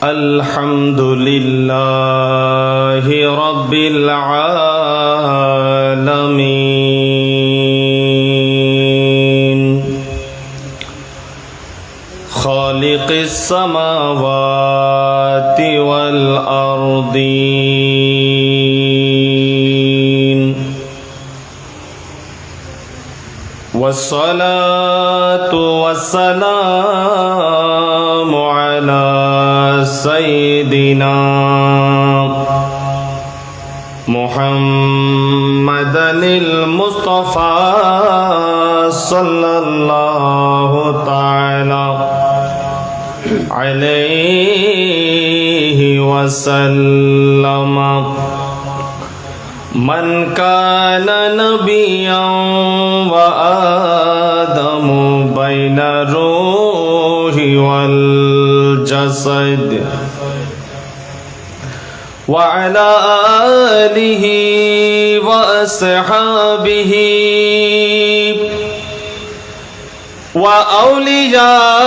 الحمد لله رب العالمين خالق السماوات والأرضين والصلاة والسلام على سيدنا محمد المصطفى صلى الله تعالى عليه وسلم من كان نبيا وآدم بين الروح والجسد وعلى آله وأصحابه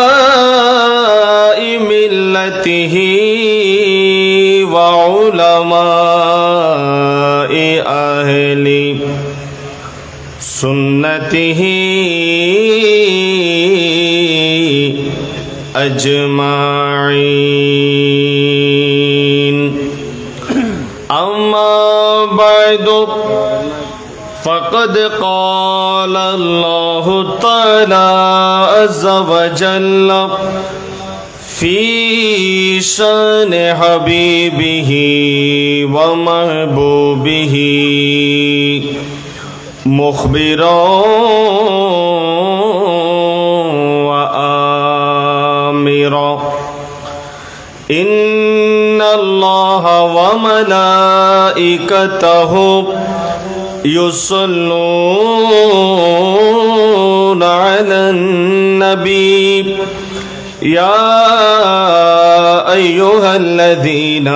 وأولياء ملته وعلماء أهل سنته أجمعين أما بعد فقد قال الله تعالى عز وجل في شان حبيبه ومحبوبه مخبرا وآمرا إن الله وملائكته يصلون على النبي يا أيها الذين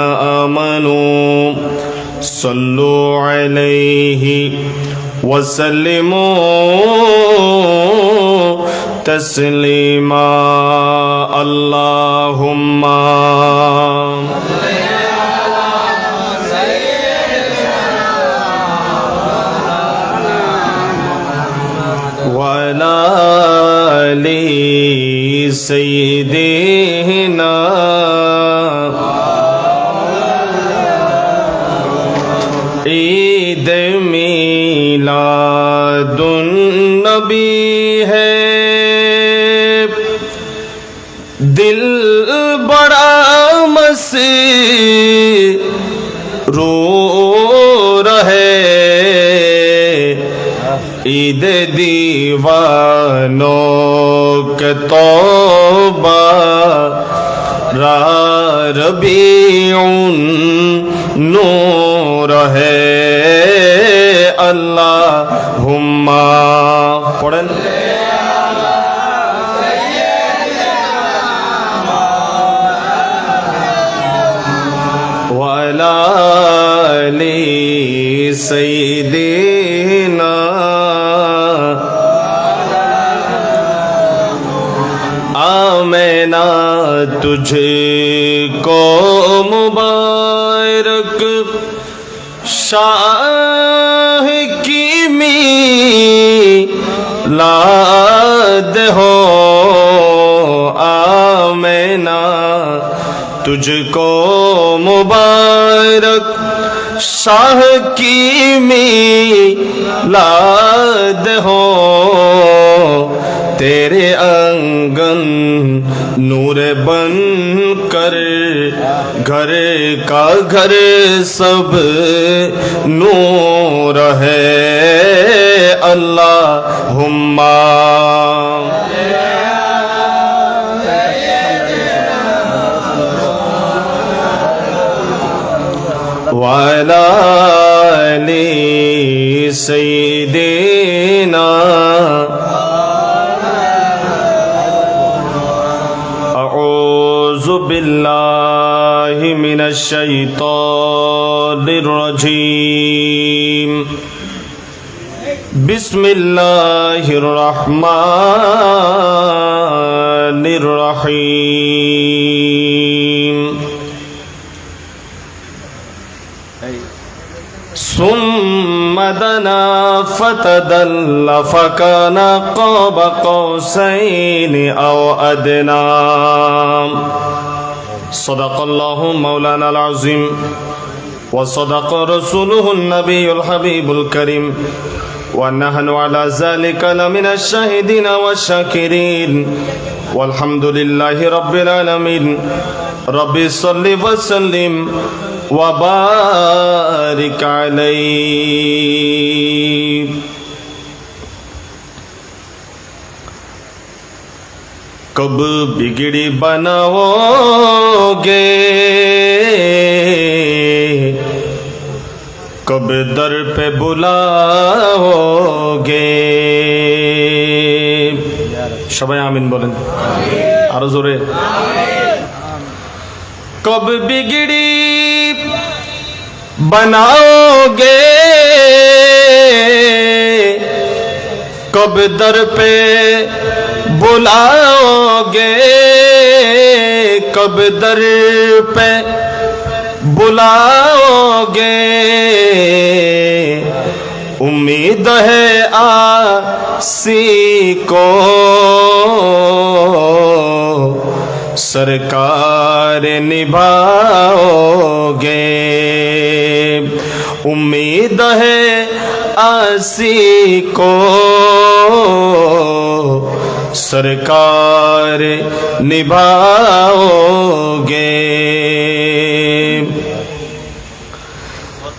آمنوا صلوا عليه وسلموا تسليما اللهم وعلى آل سيدنا عيد میلاد النبی ہے دل بڑا مسرور ہے عید دیوانوں کے توبہ ربیع نور ہے اللہم پڑھیں وعلی آل سیدنا آمینہ تجھ کو مبارک شاہ کی میلاد ہو آمینہ تجھ کو مبارک شاہ کی میلاد ہو تیرے آنگن نور بن کر گھر کا گھر سب نور ہے اللہم وعلى آل سيدنا أعوذ بالله من الشيطان الرجيم بسم الله الرحمن الرحيم تدل فكان قاب قوسين أو أدنى صدق الله مولانا العظيم وصدق رسوله النبي الحبيب الكريم ونحن على ذلك لمن الشاهدين والشاكرين والحمد لله رب العالمين رب صل وسلم وبارك عليه कब बिगड़ी बनाओगे कब दर पे बुलाओगे সবাই আমিন বলেন আরো জোরে कब बिगड़ी बनाओगे कब दर पे बुलाओगे कब दर पे बुलाओगे उम्मीद है आसी को सरकार निभाओगे उम्मीद है आसी को सरकार निभाओगे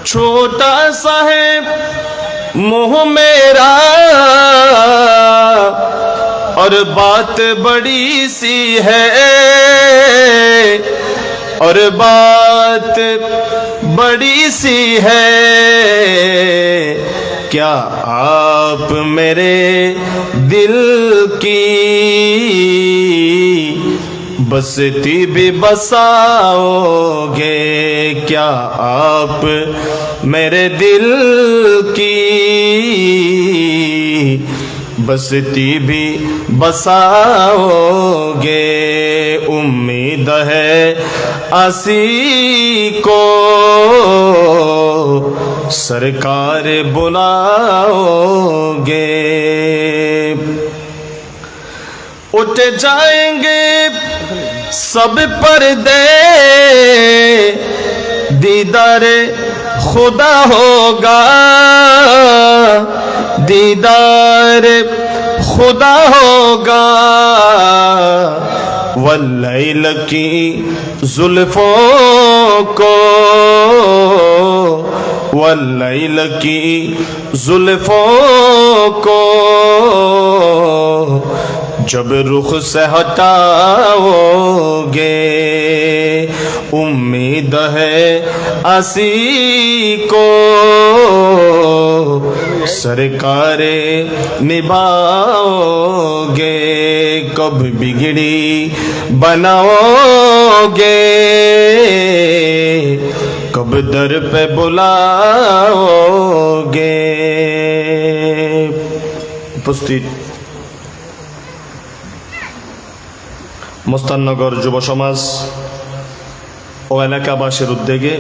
छोटा सा है मुँह मेरा और बात बड़ी सी है और बात बड़ी सी है क्या आप मेरे दिल की बसती भी बसाओगे क्या आप मेरे दिल की बसती भी बसाओगे उम्मीद है आसी को सरकार बुलाओगे उठ जाएंगे सब पर्दे दीदार खुदा होगा दीदार खुदा होगा वल्लैल की जुल्फों को वल्लैल की जुल्फों को जब रुख से हटाओगे उम्मीद है आसी को सरकार निभाओगे कब बिगड़ी बनाओगे कब दर पे बुलाओगे उपस्थित মোস্তাননগর যুব সমাজ ও এলাকাবাসীর উদ্যোগে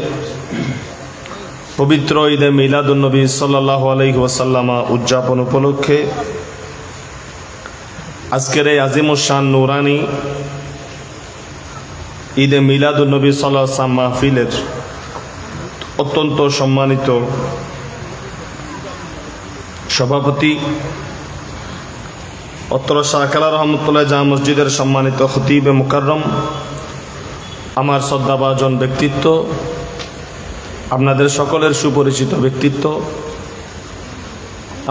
পবিত্র ঈদে মিলাদুন্নবী সাল্লাল্লাহু আলাইহি ওয়াসাল্লাম উদযাপন উপলক্ষে আজকের এই আজিমুশান নুরানি ঈদে মিলাদুন্নবী সাল্লাল্লাহু আলাইহি ওয়াসাল্লাম মাহফিলের অত্যন্ত সম্মানিত সভাপতি অত্র শাহকালা রহমতুল্লাহ জামে মসজিদের সম্মানিত খতিবে মুকাররম আমার শ্রদ্ধাভাজন ব্যক্তিত্ব আপনাদের সকলের সুপরিচিত ব্যক্তিত্ব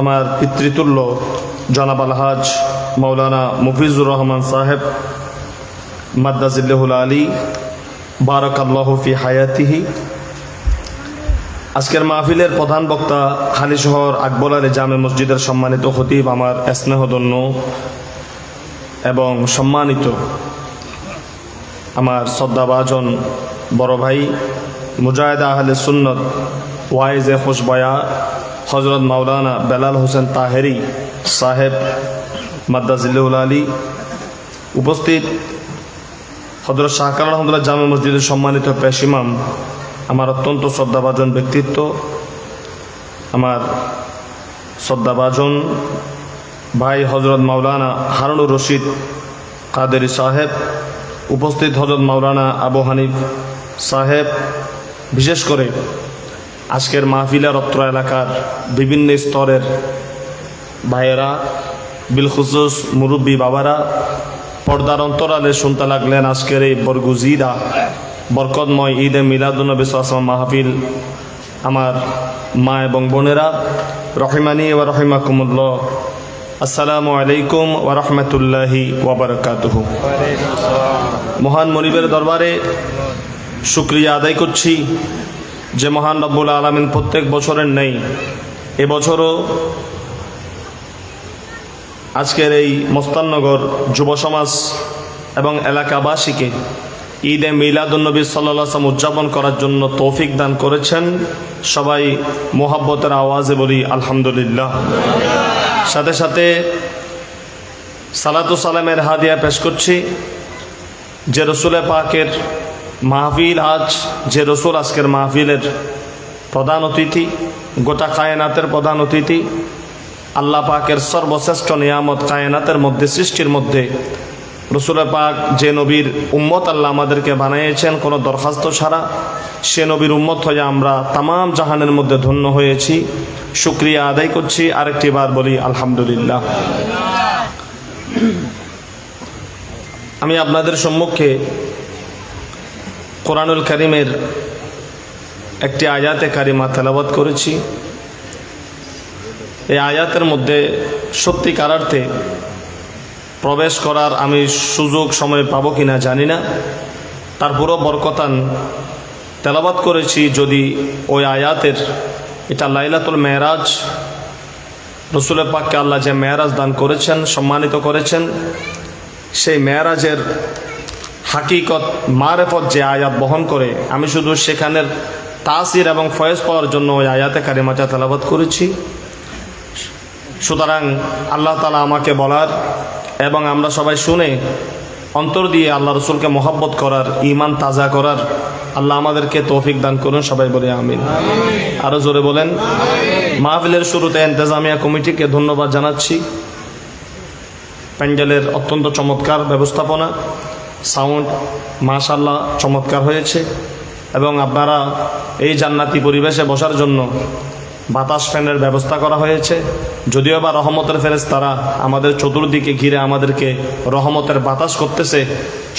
আমার পিতৃতুল্য জনাব আলহাজ মাওলানা মুফিজুর রহমান সাহেব মাদ্দাজিল্লাহুল আলী বারাকাল্লাহু ফি হায়াতিহি আজকের মাহফিলের প্রধান বক্তা হালিশহর আকবর আলী জামে মসজিদের সম্মানিত খতিব আমার স্নেহধন্য এবং সম্মানিত আমার শ্রদ্ধাভাজন বড় ভাই মুজাহিদ আহলে সুন্নত ওয়াইজে খুশবয়া হজরত মাওলানা বেলাল হোসেন তাহেরি সাহেব মাদ্দাজিল্লাহুল আলী উপস্থিত হযরত শাহকালা রহমতুল্লাহ জামে মসজিদের সম্মানিত পেশ ইমাম আমার অত্যন্ত শ্রদ্ধাভাজন ব্যক্তিত্ব আমার শ্রদ্ধাভাজন ভাই হজরত মাওলানা হারুনুর রশিদ কাদেরী সাহেব, উপস্থিত হজরত মাওলানা আবু হানিফ সাহেব, বিশেষ করে আজকের মাহফিলের অত্র এলাকার বিভিন্ন স্তরের ভাইয়েরা, বিলখুসুস মুরব্বী বাবারা, পর্দার অন্তরালে শুনতে লাগলেন আজকের এই বরগুজিদা বরকতময় ঈদে মিলাদুন্নবী সাল্লাল্লাহু মাহফিল। আমার মা এবং বোনেরা, রহিমানি ওয়া রহিমাকুমুল্লাহ, আসসালামু আলাইকুম ওয়া রাহমাতুল্লাহি ওয়া বারাকাতুহু। মহান মনিবের দরবারে শুকরিয়া আদায় করছি যে মহান রব্বুল আলামিন প্রত্যেক বছরের নেই এবছরও আজকের এই মস্তাননগর যুব সমাজ এবং এলাকাবাসীকে ঈদে মিলাদুন্নবী সাল্লাল্লাহু আলাইহি ওয়াসাল্লাম উদযাপন করার জন্য তৌফিক দান করেছেন। সবাই মোহাব্বতের আওয়াজে বলি আলহামদুলিল্লাহ। সাথে সাথে সালাতু সালামের হাদিয়া পেশ করছি যে রসুল পাকের মাহফিল, আজ যে রসুল আজকের মাহফিলের প্রধান অতিথি, গোটা কায়নাতের প্রধান অতিথি, আল্লাহ পাকের সর্বশ্রেষ্ঠ নিয়ামত কায়নাতের মধ্যে, সৃষ্টির মধ্যে রসুল পাক যে নবীর উম্মত আল্লাহ আমাদেরকে বানিয়েছেন কোনো দরখাস্ত ছাড়া, সে নবীর উম্মত হয়ে আমরা তামাম জাহানের মধ্যে ধন্য হয়েছি। শুকরিয়া আদায় করছি, আরেকটি বার বলি আলহামদুলিল্লাহ। আমি আপনাদের সম্মুখে কোরআনুল কারীমের একটি আয়াতে কারিমা তেলাওয়াত করেছি। এই আয়াতের মধ্যে সত্যিকার অর্থে প্রবেশ করার আমি সুযোগ সময় পাবো কিনা জানি না, তারপরও বরকতান তেলাওয়াত করেছি। যদি ওই আয়াতের, এটা লাইলাতুল মেরাজ, রসুল পাককে আল্লাহ যে মেরাজ দান করেছেন, সম্মানিত করেছেন, সেই মেরাজের হাকিকত মারেফত যে আয়াত বহন করে, আমি শুধু সেখানের তাসির এবং ফয়েজ পাওয়ার জন্য ওই আয়াতে কারিমাটা তেলাওয়াত করেছি। সুতরাং আল্লাহ তাআলা আমাকে বলার এবং আমরা সবাই শুনে অন্তর দিয়ে আল্লাহ রসুলকে মহব্বত করার, ঈমান তাজা করার আল্লাহ আমাদেরকে তৌফিক দান করুন। সবাই বলি আমিন। আরো জোরে বলেন। মাহফিলের শুরুতে ইন্তেজামিয়া কমিটিকে ধন্যবাদ জানাচ্ছি। প্যান্ডেলের অত্যন্ত চমৎকার ব্যবস্থাপনা, সাউন্ড মাশাআল্লাহ চমৎকার হয়েছে, এবং আপনারা এই জান্নাতি পরিবেশে বসার জন্য বাতাস ফ্যানের ব্যবস্থা করা হয়েছে। যদিও বা রহমতের ফেরেশতারা আমাদের চতুর্দিকে ঘিরে আমাদেরকে রহমতের বাতাস করতেছে,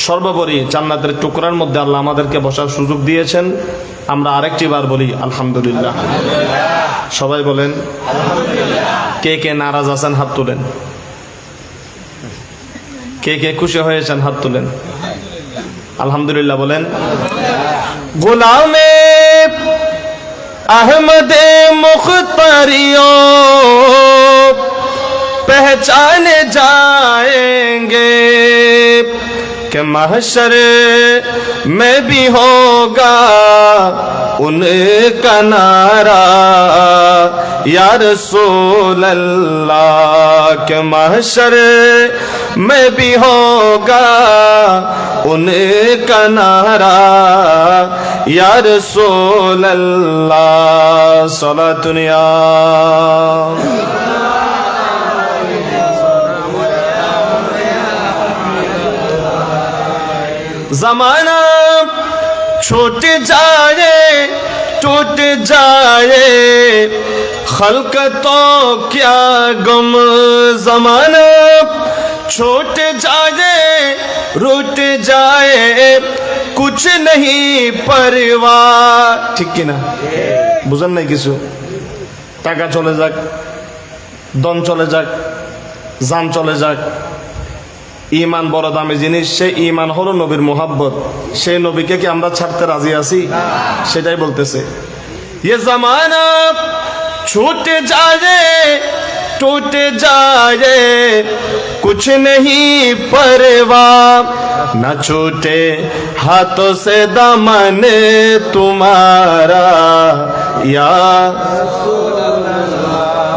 সর্বোপরি জান্নাতের টুকরার মধ্যে আল্লাহ আমাদেরকে বসার সুযোগ দিয়েছেন। আমরা আরেকটি বার বলি আলহামদুলিল্লাহ। সবাই বলেন কে কে নারাজ আছেন হাত তুলেন, কে কে খুশি হয়েছেন হাত তুলেন। আলহামদুলিল্লাহ বলেন। গোলামে अहमदे मुख्तारियों पहचाने जाएंगे कि महशर में भी होगा उनका नारा या रसूल अल्लाह के महशर में भी होगा उनका नारा या रसूल अल्लाह सलातुन या ज़माना छूट जाए टूट जाए खल्क तो क्या गम, ज़माना छूट जाए रूठ जाए कुछ नहीं परवाह। ঠিক কিনা? বুঝেন নাই কিছু? টাকা চলে যাক, দন চলে যাক, জান চলে যাক, ঈমান বড় দামি জিনিস। সেই ঈমান হলো নবীর মোহাব্বত। সেই নবীকে কি আমরা ছাড়তে রাজি আছি? সেটাই বলতেছে। ये जमाना छूट जाए टूट जाए कुछ नहीं परवाह, न छूटे हाथों से दामन तुम्हारा या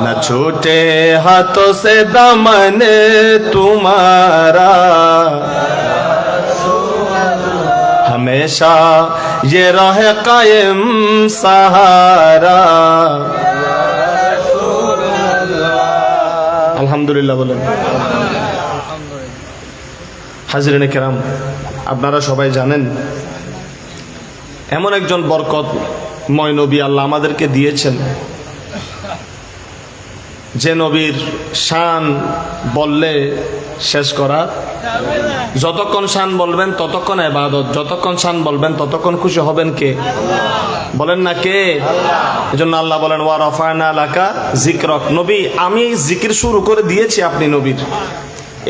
न छूटे हाथों से दामन तुम्हारा, हमेशा ये रहे कायम सहारा। আলহামদুলিল্লাহ বলেন। হাজরিনে কেরাম, আপনারা সবাই জানেন এমন একজন বরকতময় নবী আল্লাহ আমাদেরকে দিয়েছেন, যে নবীর শান বললে শেষ করা, যতক্ষণ শান বলবেন ততক্ষণ ইবাদত, যতক্ষণ শান বলবেন ততক্ষণ খুশি হবেন কে? বলেন না কে? এজন্য আল্লাহ বলেন ওয়া রাফা'না লাকা যিকরাক, নবী আমি জিকির শুরু করে দিয়েছি আপনি নবীর,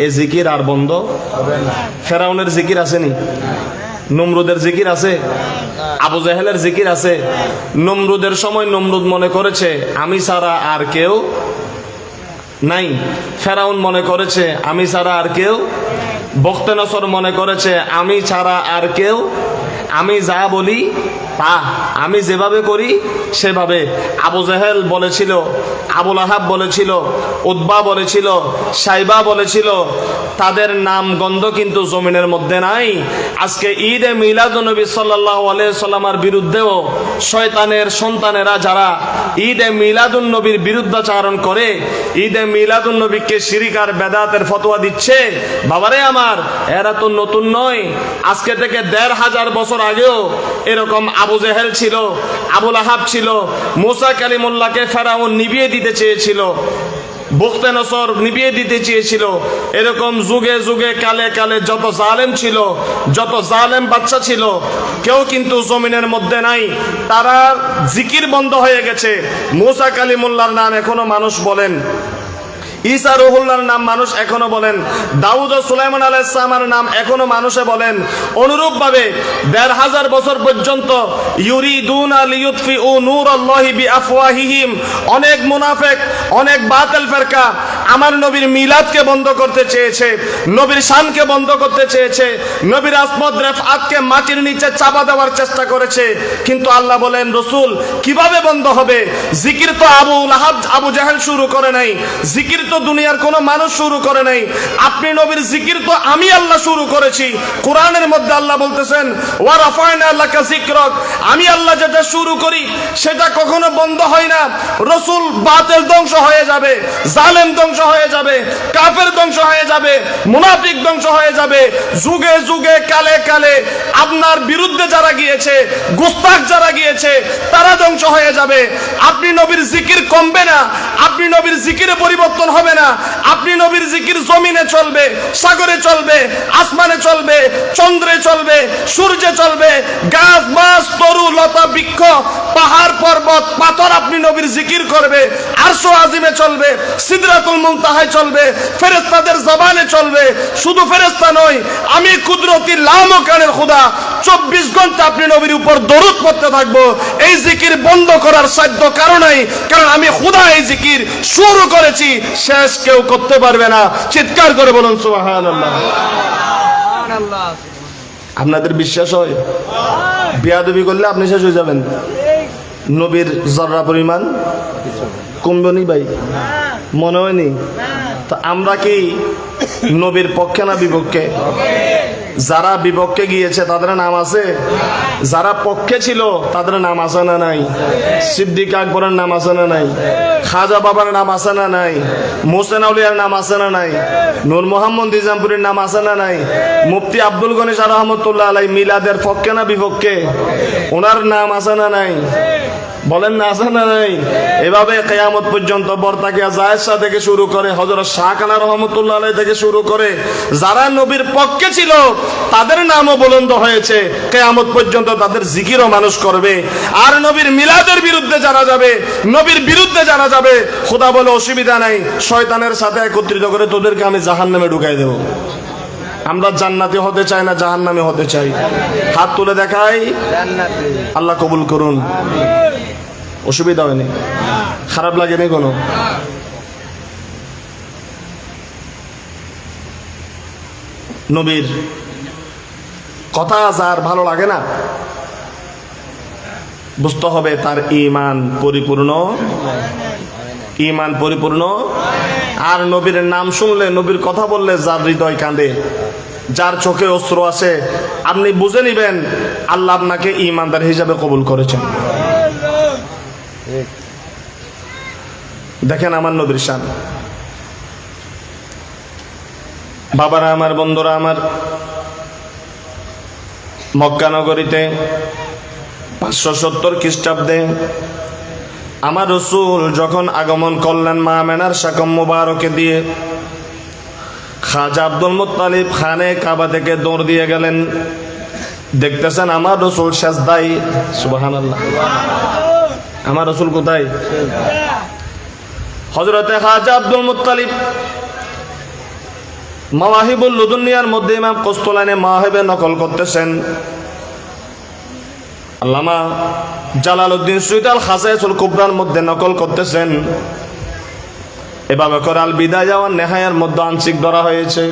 এই জিকির আর বন্ধ হবে না। ফেরাউনের জিকির আসেনি? নমরুদের জিকির আছে? আবু জাহেলের জিকির আছে? নমরুদের সময় নমরুদ মনে করেছে আমি ছাড়া আর কেউ নাই, ফেরাউন মনে করেছে আমি ছাড়া আর কেউ, বখতেনসর মনে করেছে আমি ছাড়া আর কেউ, আমি যা বলি তা, আমি যেভাবে করি সেভাবে। আবু জাহেল বলেছিল, আবুল আহাব বলেছিল, উতবা বলেছিল, সাইবা বলেছিল, তাদের নাম গন্ধ কিন্তু জমিনের মধ্যে নাই। আজকে ঈদে মিলাদুন্নবী সাল্লাল্লাহু আলাইহি সাল্লামের বিরুদ্ধেও শয়তানের সন্তানেরা যারা ঈদে মিলাদুন্নবীর বিরুদ্ধাচারণ করে, ঈদে মিলাদুন্নবীকে শিরক আর বেদাতের ফতোয়া দিচ্ছে, বাবারে আমার, এরা তো নতুন নয়। আজকে থেকে ১৫০০ বছর আগেও এরকম আবু জেহেল ছিল, আবুল আহাব ছিল, মুসা কালিমুল্লাহকে ফেরাউন নিভিয়ে দিতে চেয়েছিল, বখতেনসর নিভিয়ে দিতে চেয়েছিল। এরকম যুগে যুগে কালে কালে যত জালেম ছিল, যত জালেম বাচ্চা ছিল, কেউ কিন্তু জমিনের মধ্যে নাই। তারা জিকির বন্ধ হয়ে গেছে। মুসা কালিমুল্লাহর নাম এখনো মানুষ বলেন, ঈসা রুহুল্লাহর নাম মানুষ এখনো বলেন, দাউদ ও সুলাইমান আলাইহিস সালামের নাম এখনো মানুষে বলেন। অনুরূপভাবে ১৫০০ বছর পর্যন্ত ইউরিদুনা লিইউতফিউ নূরাল্লাহি বিআফওয়াহিহিম, অনেক মুনাফিক, অনেক বাতিল ফিরকা আমার নবীর মিলাদকে বন্ধ করতে চেয়েছে, নবীর শানকে বন্ধ করতে চেয়েছে, নবীর আসমত রেফাতকে মাটির নিচে চাপা দেওয়ার চেষ্টা করেছে। কিন্তু আল্লাহ বলেন রাসূল কিভাবে বন্ধ হবে? জিকির তো আবু জাহেল শুরু করে নাই, জিকির তো দুনিয়ার কোন মানুষ শুরু করে নাই, আপনি নবীর জিকির তো আমি আল্লাহ শুরু করেছি। কোরআনের মধ্যে আল্লাহ বলতেছেন ওয়া রাফা'না লাকা যিকরাক, আমি আল্লাহ যেটা শুরু করি সেটা কখনো বন্ধ হয় না। রাসূল বাতিল ধ্বংস হয়ে যাবে, জালেম ধ্বংস হয়ে যাবে, কাফের ধ্বংস হয়ে যাবে, মুনাফিক ধ্বংস হয়ে যাবে। যুগে যুগে কালে কালে আপনার বিরুদ্ধে যারা গিয়েছে, গুস্তাখ যারা গিয়েছে, তারা ধ্বংস হয়ে যাবে। আপনি নবীর জিকির কমবে না, আপনি নবীর জিকিরে পরিবর্তন হবে না। আপনি নবীর জিকির জমিনে চলবে, সাগরে চলবে, আসমানে চলবে, চন্দ্রে চলবে, সূর্যে চলবে, গাছ মাছ তরু লতা বৃক্ষ পাহাড় পর্বত পাথর আপনি নবীর জিকির করবে, আরশ আজিমে চলবে, সিদরাতুল মুনতাহায় চলবে, ফেরেশতাদের জবানে চলবে। শুধু ফেরেশতা নয়, আমি কুদরতি লামকানের খোদা ২৪ ঘন্টা আপনি নবীর উপর দরুদ পড়তে থাকবো। এই জিকির বন্ধ করার সাধ্য কারো নাই, কারণ আমি খোদা এই জিকির শুরু করেছি, শেষ কেউ করতে পারবে না। চিৎকার করে বলুন সুবহানাল্লাহ। আপনাদের বিশ্বাস হয়? বিয়াদবি করলে আপনি শেষ হয়ে যাবেন। নবীর জর্রা পরিমাণ কমবনি ভাই, মনে হয়নি? তো আমরা কি নবীর পক্ষে না বিপক্ষে? যারা বিপক্ষে গিয়েছে তাদের নাম আছে, যারা পক্ষে ছিল তাদের নাম আছে না নাই? সিদ্দিক আকবরের নাম আছে না নাই? খাজা বাবার নাম আছে না নাই? মোহসেন আউলিয়ার নাম আছে না নাই? নূর মোহাম্মদ নিজামপুরের নাম আছে না নাই? মুফতি আব্দুল গনি শাহ রহমতুল্লাহ আলাই মিলাদের পক্ষে না বিপক্ষে? ওনার নাম আছে না নাই? বলেন না আছে না নাই? এভাবে কিয়ামত পর্যন্ত বরতাকিয়া জায়েদ শাহ থেকে শুরু করে হযরত শাহ কানা রহমতুল্লাহ আলাইহি থেকে শুরু করে যারা নবীর পক্ষে ছিল তাদের নামও বুলন্দ হয়েছে। কিয়ামত পর্যন্ত তাদের জিকিরও মানুষ করবে। আর নবীর মিলাদের বিরুদ্ধে যারা যাবে, নবীর বিরুদ্ধে যারা যাবে, খোদা বলে অসুবিধা নাই, শয়তানের সাথে একত্রিত করে তোদেরকে আমি জাহান্নামে ঢুকাই দেব। আমরা জান্নাতি হতে চাই না জাহান্নামে হতে চাই? হাত তুলে দেখাই, আল্লাহ কবুল করুন। অসুবিধা হয়নি, খারাপ লাগেনি কোনো? নবীর কথা যার ভালো লাগে না, বুঝতে হবে তার ঈমান পরিপূর্ণ, ঈমান পরিপূর্ণ। আর নবীর নাম শুনলে, নবীর কথা বললে যার হৃদয় কাঁদে, যার চোখে অশ্রু আসে, আপনি বুঝে নিবেন আল্লাহ আপনাকে ঈমানদার হিসাবে কবুল করেছেন। দেখেন আমার নবীর শান, বাবারা আমার, বন্ধুরা আমার, মক্কা নগরীতে 570 খ্রিস্টাব্দে আমার রসুল যখন আগমন করলেন মা আমেনার শাকম মুবারকে দিয়ে, খাজা আব্দুল মুত্তালিব খানে কাবা থেকে দৌড় দিয়ে গেলেন। দেখতেছেন আমার রসুল সেজদায়। সুবহানাল্লাহ। আমার রসুল কোথায়? হযরতে খাজা আব্দুল মুত্তালিব মাওয়াহিবুল লুদুনিয়ার মধ্যে ইমাম কস্তলানি মাওয়াহিবে নকল করতেছেন। আল্লামা জালালউদ্দিন সুয়ুতী আল খাসাইসুল কুবরার মধ্যে নকল করতেছেন। এভাবে করে আল বিদায়া ওয়ান নেহায়ার মধ্যে আংশিক ধরা হয়েছে।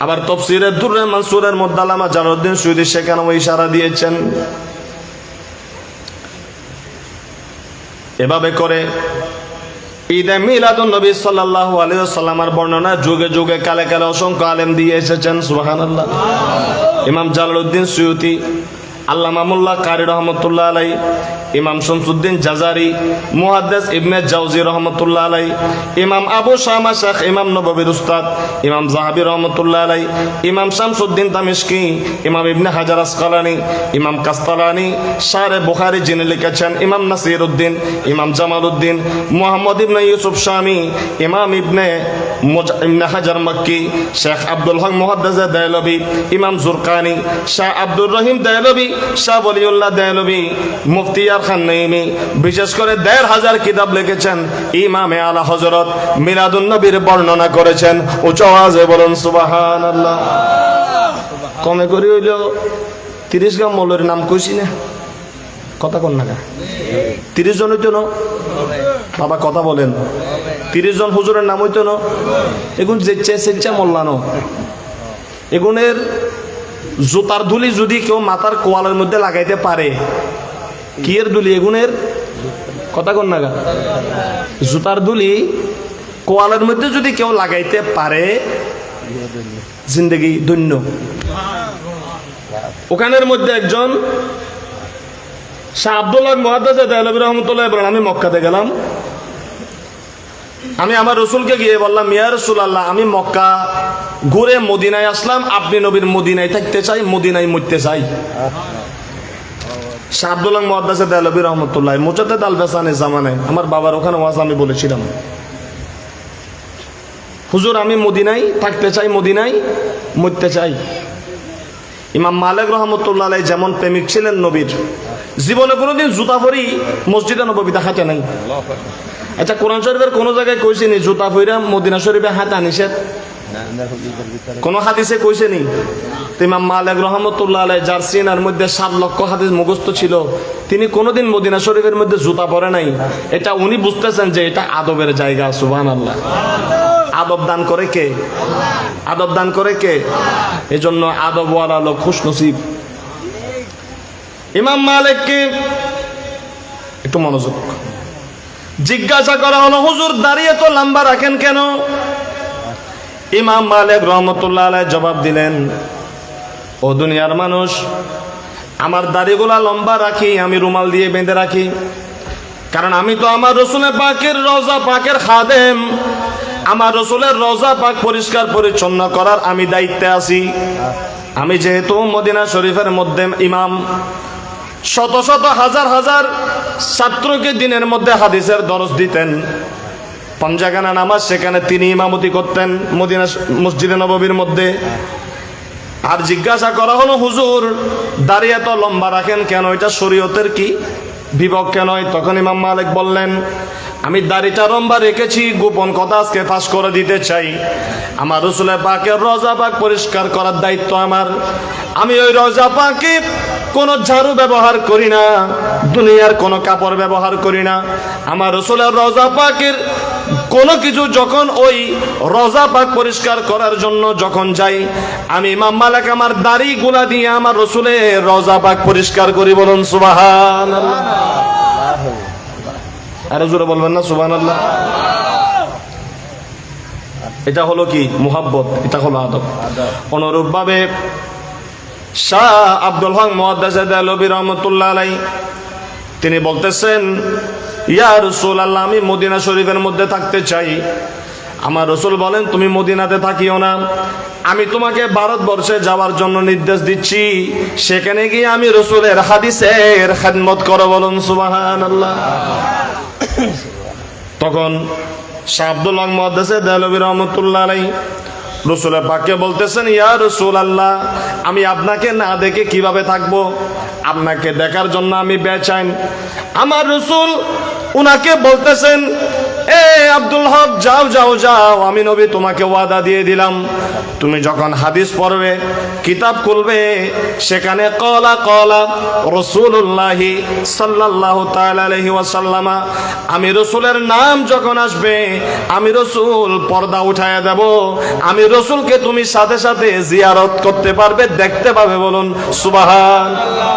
আবার তাফসীরে দুররে মানসুরের মধ্যে আল্লামা জালালউদ্দিন সুয়ুতী সেখানেও ইশারা দিয়েছেন। এভাবে করে ঈদে মিলাদুন নবী সাল্লাল্লাহু আলাইহি ওয়াসাল্লামের বর্ণনা যুগে যুগে কালে কালে অসংখ্য আলেম দিয়ে এসেছেন। সুবহানাল্লাহ। ইমাম জালালউদ্দিন সুয়ুতী, আল্লামা মোল্লা কারি রহমতুল্লাহ আলাই, ইমাম শামসুদ্দিন জাজারি, মুহাদ্দিস ইবনে জাওজি রহমতুল্লাহ আলাই, ইমাম আবু শামা শাহ ইমাম নববীর উস্তাদ ইমাম যাহাবী রহমতুল্লাহ আলাই, ইমাম শামসুদ্দিন তামিশকি, ইমাম ইবনে হাজার আসকালানি, ইমাম কাস্তালানি, শারে বুখারী যিনি লিখেছেন, ইমাম নাসিরউদ্দিন, ইমাম জামালউদ্দিন, মুহাম্মদ ইবনে ইউসুফ শামী, ইমাম ইবনে হাজার মক্কি, শেখ আব্দুল হক মুহাদ্দিসে দেহলভী, ইমাম জুরকানি, শাহ আব্দুর রহিম দেহলভী, শাহ ওলিউল্লাহ দেহলভী, মুফতি খান নাইমি, বিশেষ করে ১৫০০ কিতাব লিখেছেন। ইমামে আলা হযরত মিলাদুন নবীর বর্ণনা করেছেন। উচ্চ আওয়াজে বলুন সুবহানাল্লাহ। কমে করি হইল ৩০ গ্রাম মৌলর নাম কইছি না, কথা কোন না ৩০ জন হইতো না বাবা, কথা বলেন। ৩০ জন হুজুরের নাম হইতো না। এগুন যেচ্ছে সেচ্ছা মোল্লানো, এগুনের জুতার ধুলি যদি কেউ মাথার কোয়ালের মধ্যে লাগাইতে পারে, কি এর দুলি? এগুনের কথা কোন নাগা? জুতার দুলি কোয়ালের মধ্যে যদি কেউ লাগাইতে পারে, জিন্দেগি ধন্য। ওখানের মধ্যে একজন শাহ আব্দুল্লাহ মুহাদ্দিস দেহলভী রহমতুল্লাহ বলেন, আমি মক্কাতে গেলাম, আমি আমার রসুলকে গিয়ে বললাম, ইয়া রাসূলুল্লাহ, আমি মক্কা ঘুরে মদিনায় আসলাম, আপনি নবীর মদিনায় থাকতে চাই, মদিনায় মরতে চাই। শাহ আব্দুল্লাহ মুহাদ্দিস দেহলভী রহমতুল্লাহ মুজাদ্দিদ আল বাসানির জামানায় আমার বাবার ওখানে ওয়াজ আমি বলেছিলাম, হুজুর আমি মদিনায় থাকতে চাই, মদিনায় মরতে চাই। ইমাম মালিক রহমতুল্লাহ আলাইহি যেমন প্রেমিক ছিলেন নবীর, জীবনে কোনোদিন জুতা পরি মসজিদে নববীতে হাঁটে নাই। আচ্ছা, কোরআন শরীফের কোন জায়গায় কইছে নি জুতা পইরা মদিনা শরীফে হাঁটা নিষেধ? কোন হাদিসে কইছে নি? ইমাম মালিক রহমতুল্লাহ আলাইহি যার সিনার মধ্যে 7 লক্ষ হাদিস মুখস্থ ছিল, তিনি কোনোদিন মদিনা শরীফের মধ্যে জুতা পরে নাই। এটা উনি বুঝতেছেন যে এটা আদবের জায়গা। সুবহানাল্লাহ। আদব দান করে কে? আদব দান করে কে? এজন্য আদবওয়ালা লোক খুশনসিব। ইমাম মালিককে একটু মনোযোগ জিজ্ঞাসা করা হলো, হুজুর দাঁড়িয়ে তো লম্বা রাখেন কেন? ইমাম মালিক রহমতুল্লাহ আলাইহি জবাব দিলেন, ও দুনিয়ার মানুষ, আমার দাড়িগুলা লম্বা রাখি, আমি রুমাল দিয়ে বেঁধে রাখি, কারণ আমি তো আমার রসুলের পাকের রওজা পাকের খাদেম। আমার রসুলের রওজা পাক পরিষ্কার পরিচ্ছন্ন করার আমি দায়িত্বে আছি। আমি যেহেতু মদিনা শরীফের মধ্যে ইমাম, শত শত হাজার হাজার ছাত্রকে দিনের মধ্যে হাদিসের দরস দিতেন, পঞ্জাগানা নামাজ সেখানে তিনি ইমামতি করতেন মদিনা মসজিদে নববীর মধ্যে। আর জিজ্ঞাসা করা হলো, হুজুর দাড়ি এত লম্বা রাখেন কেন? এটা শরীয়তের কি বিপক্ষে নয়? তখন ইমাম মালিক বললেন, আমি দাড়িটা লম্বা রেখেছি গোপন কথা আজকে ফাঁস করে দিতে চাই। আমার রসুলের পাকের রওজা পাক পরিষ্কার করার দায়িত্ব আমার। আমি ওই রওজা পাকে কোনো ঝাড়ু ব্যবহার করি না, দুনিয়ার কোনো কাপড় ব্যবহার করি না। আমার রসুলের রওজা পাকের কোনো কিছু যখন ওই রওজা পাক পরিষ্কার করার জন্য যখন যাই, আমি ইমাম মালিক আমার দাড়ি গুলা দিয়ে আমার রসুলের রওজা পাক পরিষ্কার করি। বলুন সুবহানাল্লাহ। আরে জোরে বলবেন না সুবহানাল্লাহ। এটা হলো কি? মুহাব্বত, এটা হলো আদব। অনুরূপ ভাবে শাহ আব্দুল হক মুহাদ্দিস দেহলভী রহমতুল্লাহ আলাইহি তিনি বলতেছেন, ইয়া রাসূলুল্লাহ, আমি মদিনা শরীফের মধ্যে থাকতে চাই, আমার রসুল বলেন তুমি মদিনাতে থাকিও না, আমি তোমাকে ভারতবর্ষে যাওয়ার জন্য নির্দেশ দিচ্ছি, সেখানে গিয়ে আমি রসুলের হাদিসের খেদমত করো। বলুন সুবহানাল্লাহ। তখন শাহ আব্দুল হক মুহাদ্দিস দেহলভী রাহমাতুল্লাহ আলাইহি রসুলের পাককে বলতেছেন, ইয়া রসুল আল্লাহ, আমি আপনাকে না দেখে কিভাবে থাকবো? আপনাকে দেখার জন্য আমি বেচেন। আমার রসুল উনাকে বলতেছেন, এ আব্দুল হক, যাও যাও যাও, আমি নবী তোমাকে ওয়াদা দিয়ে দিলাম, তুমি যখন হাদিস পড়বে, কিতাব খুলবে, সেখানে কলা কলা রাসূলুল্লাহি সাল্লাল্লাহু তাআলা আলাইহি ওয়াসাল্লাম, আমি রসুলের নাম যখন আসবে, আমি রসুল পর্দা উঠায়া দেব, আমি রসুলকে তুমি সাথে সাথে জিয়ারত করতে পারবে, দেখতে পাবে। বলুন সুবহানাল্লাহ।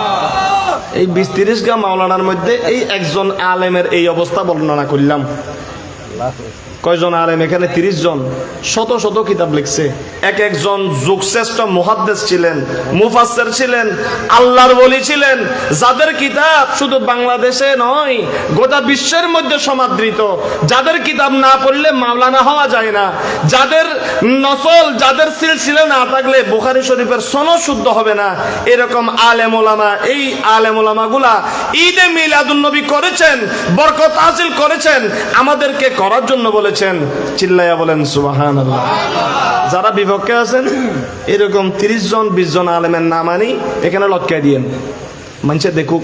এই ২০-৩০ গা মাওলানার মধ্যে এই একজন আলেমের এই অবস্থা বর্ণনা করলাম। কয়জন আলেম এখানে? ৩০ জন। শত শত কিতাব লিখছে। এক একজন যুগশ্রেষ্ঠ মুহাদ্দিস ছিলেন, মুফাসসির ছিলেন, আল্লাহর ওলি ছিলেন, যাদের কিতাব শুধু বাংলাদেশে নয় গোটা বিশ্বের মধ্যে সমাদৃত, যাদের কিতাব না পড়লে মাওলানা হওয়া যায় না, যাদের নসল, যাদের সিলসিলা না থাকলে বুখারী শরীফের সনদ শুদ্ধ হবে না, এরকম আলেম ওলামা, এই আলেম ওলামাগুলা ঈদে মিলাদুন নবী করেছেন, বরকত হাসিল করেছেন, আমাদেরকে করার জন্য বলেছেন। চিল্লাইয়া বলেন সুবহানাল্লাহ। যারা বিপক্ষে আছেন এরকম ৩০ জন ২০ জন আলেমের নাম আনি এখানে লটকাই দিয়েন, মানুষে দেখুক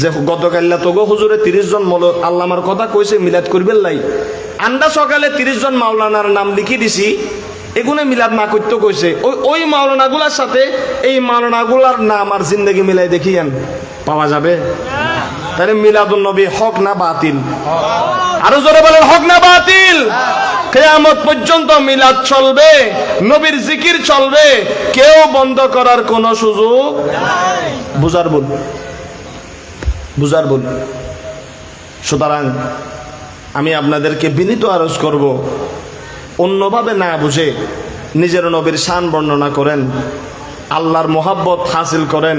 যে গতকাল্লা তোগো হুজুরে ৩০ জন আল্লামার কথা কইছে, মিলাদ করবেন লাই, আন্ডা সকালে ৩০ জন মাওলানার নাম লিখি দিছি, এগুলো মিলাদ না করতে কইছে। ওই মাওলানাগুলার সাথে এই মাওলানাগুলার নাম আর জিন্দেগি মিলাই দেখিয়েন, পাওয়া যাবে? তাহলে মিলাদুন নবী হক না বাতিল? আরো জোরে বলেন, হক না বাতিল? কিয়ামত পর্যন্ত মিলাদ চলবে, নবীর জিকির চলবে, কেউ বন্ধ করার কোন সুযোগ নাই। বুঝার ভুল। সুতরাং আমি আপনাদেরকে বিনীত আরজ করব, অন্যভাবে না বুঝে নিজের নবীর শান বর্ণনা করেন, আল্লাহর মোহাব্বত হাসিল করেন,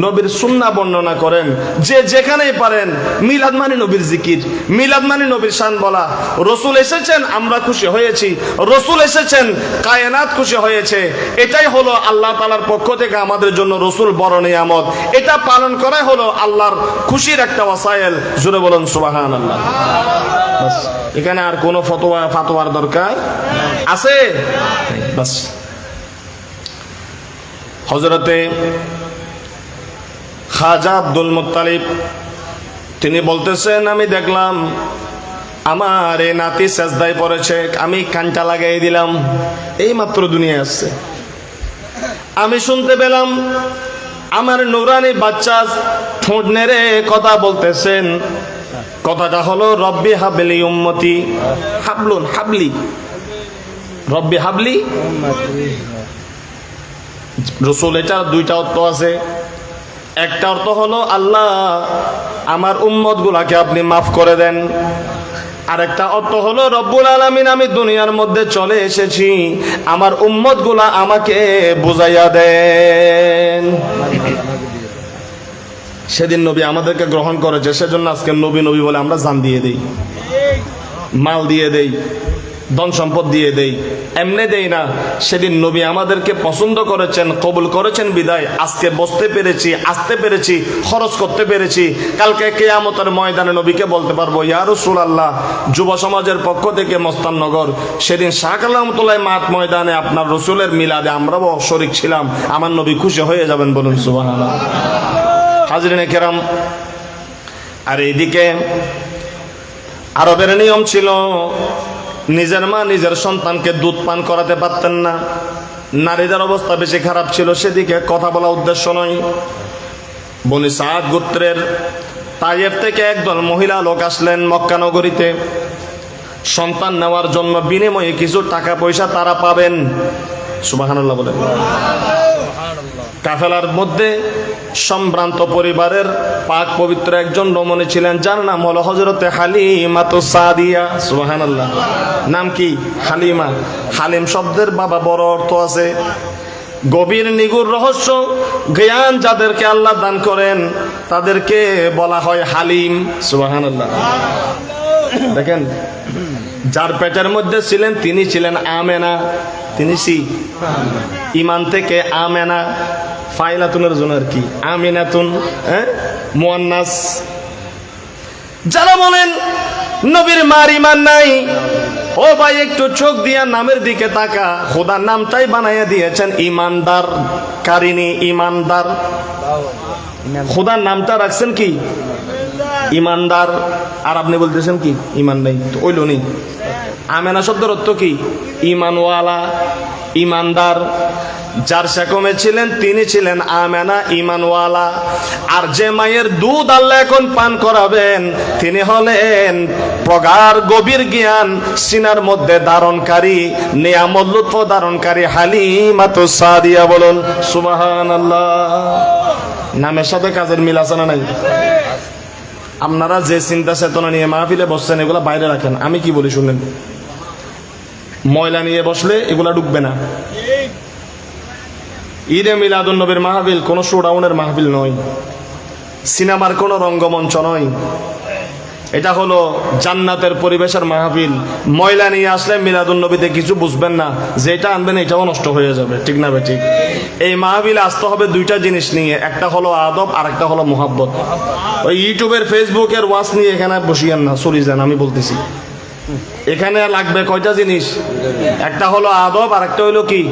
নবীর সুন্নাহ বর্ণনা করেন, যে যেখানেই পারেন। মিলাদ মানে নবীর জিকির, মিলাদ মানে নবীর শান বলা। রসুল এসেছেন, আমরা খুশি হয়েছি, রসুল এসেছেন, কায়নাত খুশি হয়েছে, এটাই হলো আল্লাহ তাআলার পক্ষ থেকে আমাদের জন্য রসুল বড় নিয়ামত। এটা পালন করাই হলো আল্লাহর খুশির একটা ওয়াসাইল। জোরে বলুন সুবহানাল্লাহ। বাস, এখানে আর কোনো ফাতোয়ার দরকার আছে? বাস। হযরতে খাজা আব্দুল মুত্তালিব তিনি বলতেছেন, আমি দেখলাম আমার এই নাতি সেজদায় পড়েছে, আমি কানটা লাগাই দিলাম, এই মাত্র দুনিয়ায় আসছে। আমি শুনতে পেলাম আমার নুরানি বাচ্চা ঠোঁট নেড়ে কথা বলতেছেন। কথাটা হলো রব্বি হাবলি উম্মতি, হাবলুন হাবলি, রব্বি হাবলি রসুল। এটা দুইটা অর্থ আছে। একটা অর্থ হলো আল্লাহ আমার উম্মত গুলাকে আপনি মাফ করে দেন, আর একটা অর্থ হলো রব্বুল আলামিন আমি দুনিয়ার মধ্যে চলে এসেছি, আমার উম্মত গুলা আমাকে বুঝাইয়া দেন। সেদিন নবী আমাদেরকে গ্রহণ করেছে, সেজন্য আজকে নবী নবী বলে আমরা জান দিয়ে দেই, মাল দিয়ে দেই, ধন সম্পদ দিয়ে দেই, এমনি দেই না। সেদিন নবী আমাদেরকে পছন্দ করেছেন, কবুল করেছেন বিদায় আজকে বসতে পেরেছি, আসতে পেরেছি, খরচ করতে পেরেছি। কালকে কিয়ামতের ময়দানে নবীকে বলতে পারবো, ইয়া রাসূলুল্লাহ, যুব সমাজের পক্ষ থেকে মস্তাননগর সেদিন শাহ কালামতুল্লাহ মাঠ ময়দানে আপনার রসুলের মিলাদে আমরাও শরীক ছিলাম, আমার নবী খুশি হয়ে যাবেন। বলুন সুবহানাল্লাহ। হাজরিনে কেরাম, আর এইদিকে আরবের নিয়ম ছিল, নিজের মা নিজের সন্তানকে দুধ পান করাতে পারতেন না। নারীদের অবস্থা বেশি খারাপ ছিল, সেদিকে কথা বলা উদ্দেশ্য নয়। বনি সাদ গোত্রের তায়েফ থেকে একদল মহিলা লোক আসলেন মক্কা নগরীতে, সন্তান নেওয়ার জন্য বিনিময়ে কিছু টাকা পয়সা তারা পাবেন। সুবহানাল্লাহ বলেন। কাফেলার মধ্যে সম্ভ্রান্ত পরিবারের পাক পবিত্র একজন রমণী ছিলেন, যার নাম হলো হযরতে হালিমাতুস সাদিয়া। সুবহানাল্লাহ। নাম কি? হালিমা। হালিম শব্দের বাবা বড় অর্থ আছে, গভীর নিগুড় রহস্য জ্ঞান যাদেরকে আল্লাহ দান করেন তাদেরকে বলা হয় হালিম। সুবহানাল্লাহ। দেখেন, যার পেটের মধ্যে ছিলেন তিনি ছিলেন আমেনা, তিনি ইমান থেকে আমেনা, ফাইলাতুনের জন্য আর কি আমিনাতুন, মুয়ান্নাস। যারা বলেন নবীর মার ইমান নাই, ও ভাই একটু চোখ দিয়া নামের দিকে তাকা, খোদার নামটাই বানাইয়া দিয়েছেন ইমানদার কারিনী, ইমানদার। খোদার নামটা রাখছেন কি ইমানদার, আর আপনি বলতেছেন কি ইমান নাই, তো ওইল নেই। আমেনা শব্দের অর্থ কি ইমানওয়ালা, ইমানদার। যার সেকমে ছিলেন তিনি ছিলেন আমেনা, ইমানওয়ালা। আর যে মায়ের দুধ আল্লাহ এখন পান করাবেন তিনি হলেন প্রগাঢ় গভীর জ্ঞান সিনার মধ্যে ধারণকারী, নিয়ামত লুৎফ ধারণকারী হালিমাতুস সাদিয়া। বলুন সুবহানাল্লাহ। নামের সাথে কাজের মিল আছে না নাই? আপনারা যে চিন্তা চেতনা নিয়ে মাহফিলে বসছেন এগুলা বাইরে রাখেন। আমি কি বলি শুনেন, ময়লা নিয়ে বসলে এগুলা ঢুকবে না। ঈদে মিলাদুন নবীর মাহফিল কোনো শোডাউনের মাহফিল নয়, সিনেমার কোনো রঙ্গমঞ্চ নয়, এটা হলো জান্নাতের পরিবেশের মাহফিল। ময়লা নিয়ে আসলে মিলাদুন নবীতে কিছু বুঝবেন না, যেটা আনবেন এটাও নষ্ট হয়ে যাবে, ঠিক না বে ঠিক? এই মাহফিলে আসতে হবে দুইটা জিনিস নিয়ে, একটা হলো আদব আর একটা হলো মোহাব্বত। ওই ইউটিউবের ফেসবুকের ওয়াচ নিয়ে এখানে বসিয়েন না, চলে যান। আমি বলতেছি এখানে লাগবে কয়টা জিনিস, একটা হলো আদব আর একটা হলো কি,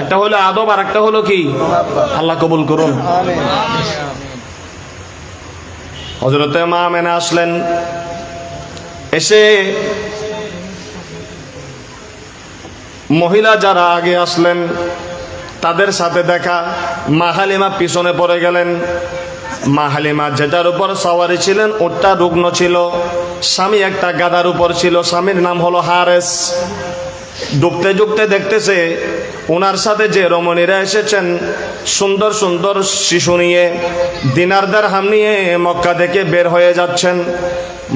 একটা হলো আদব আর একটা হলো কি। আল্লাহ কবুল করুন। হযরতে মা আমেনা আসলেন, এসে মহিলা যারা আগে আসলেন তাদের সাথে দেখা, মা হালিমা পিছনে পড়ে গেলেন। মা হালিমা যেটার উপর সওয়ারি ছিলেন ওটা রুগ্ন ছিল, স্বামী একটা গাদার উপর ছিল, স্বামীর নাম হলো হারেস। ডুবতে ডুবতে দেখতেছে ওনার সাথে যে রমণীরা এসেছেন সুন্দর সুন্দর শিশু নিয়ে, দিনার দিরহাম নিয়ে মক্কা থেকে বের হয়ে যাচ্ছেন।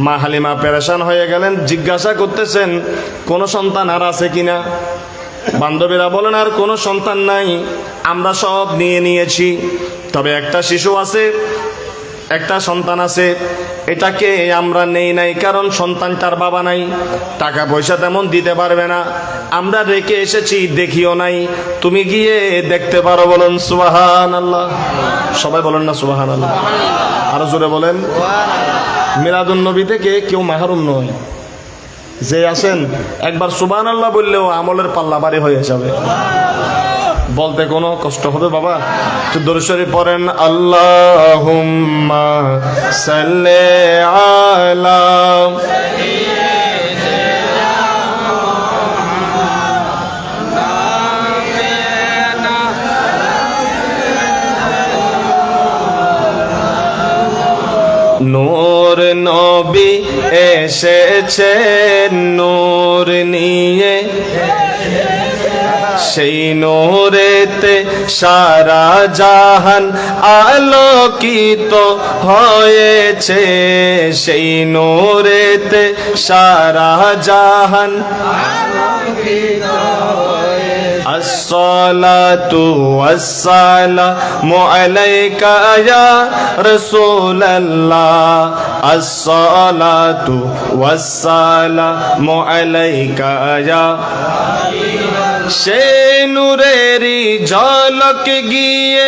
মা হালিমা পেরেশান হয়ে গেলেন, জিজ্ঞাসা করতেছেন কোনো সন্তান আর আছে কিনা। বান্ধবীরা বলেন আর কোনো সন্তান নাই, আমরা সব নিয়ে নিয়েছি, তবে একটা শিশু আছে, একটা সন্তান আছে, এটাকে আমরা নেই নাই কারণ সন্তানটার বাবা নাই, টাকা পয়সা তেমন দিতে পারবে না, আমরা রেখে এসেছি, দেখিও নাই, তুমি গিয়ে দেখতে পারো। বলুন সুবহানাল্লাহ। সবাই বলেন না সুবহানাল্লাহ, আরো জোরে বলেন। মিলাদুন নবী থেকে কেউ মাহরুম নয়, যে আছেন একবার সুবহানাল্লাহ বললেও আমলের পাল্লা ভারী হয়ে যাবে। বলতে কোনো কষ্ট হবে বাবা? তো দরুদ শরীফ পড়েন, আল্লাহুম্মা সাল্লি আলা নূর নবী এসেছেন নূর নিয়ে, সেই নূরেতে সারা জাহান আলোকিত হয়েছে, সেই নূরেতে সারা জাহান আলোকিত হয়েছে। আসসালাতু ওয়াসসালামু আলাইকা ইয়া রাসূলুল্লাহ, আসসালাতু ওয়াসসালামু আলাইকা ইয়া। সে নূরেরই ঝলক গিয়ে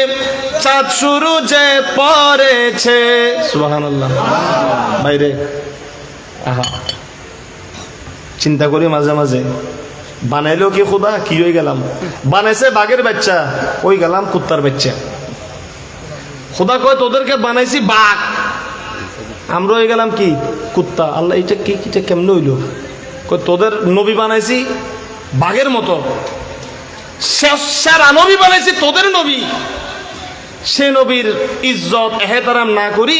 চাঁদ সূরজে পড়েছে। সুবহানাল্লাহ। বাইরে আহা, চিন্তা করি মাঝে মাঝে, বানাইলো কি খোদা, কি হয়ে গেলাম? বানাইছে বাঘের বাচ্চা, ওই গেলাম কুত্তার বাচ্চা। খোদা কয় তোদেরকে বানাইছি বাঘ, আমরা হয়ে গেলাম কি কুত্তা। আল্লাহ এটা কি, এটা কেমনে হইলো? কয় তোদের নবী বানাইছি বাঘের মতো, সারা নবী বানাইছি তোদের নবী, সে নবীর ইজ্জত এহতারাম না করি,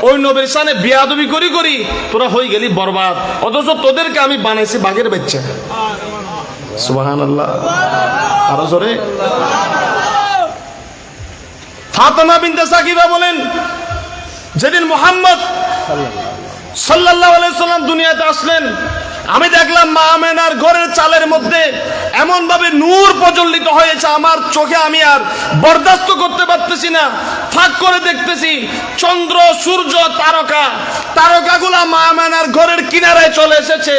ওই নবীর সামনে বিয়াদবি করি করি তোরা হয়ে গেলি বরবাদ, অথচ তোদেরকে আমি বানাইছি বাঘের বাচ্চা। সুবহানাল্লাহ। আরো জোরে। ফাতেমা বিনতে সাকিবা বলেন, যেদিন মুহাম্মদ সাল্লাল্লাহু আলাইহি সাল্লাম দুনিয়াতে আসলেন, আমি দেখলাম মা আমেনার ঘরের চালের মধ্যে এমন ভাবে নূর প্রজ্বলিত হয়েছে, আমার চোখে আমি আর বরদাস্ত করতে পারতেছি না। ফাঁক করে দেখতেছি চন্দ্র, সূর্য, তারকাগুলা মা আমেনার ঘরের কিনারায় চলে এসেছে,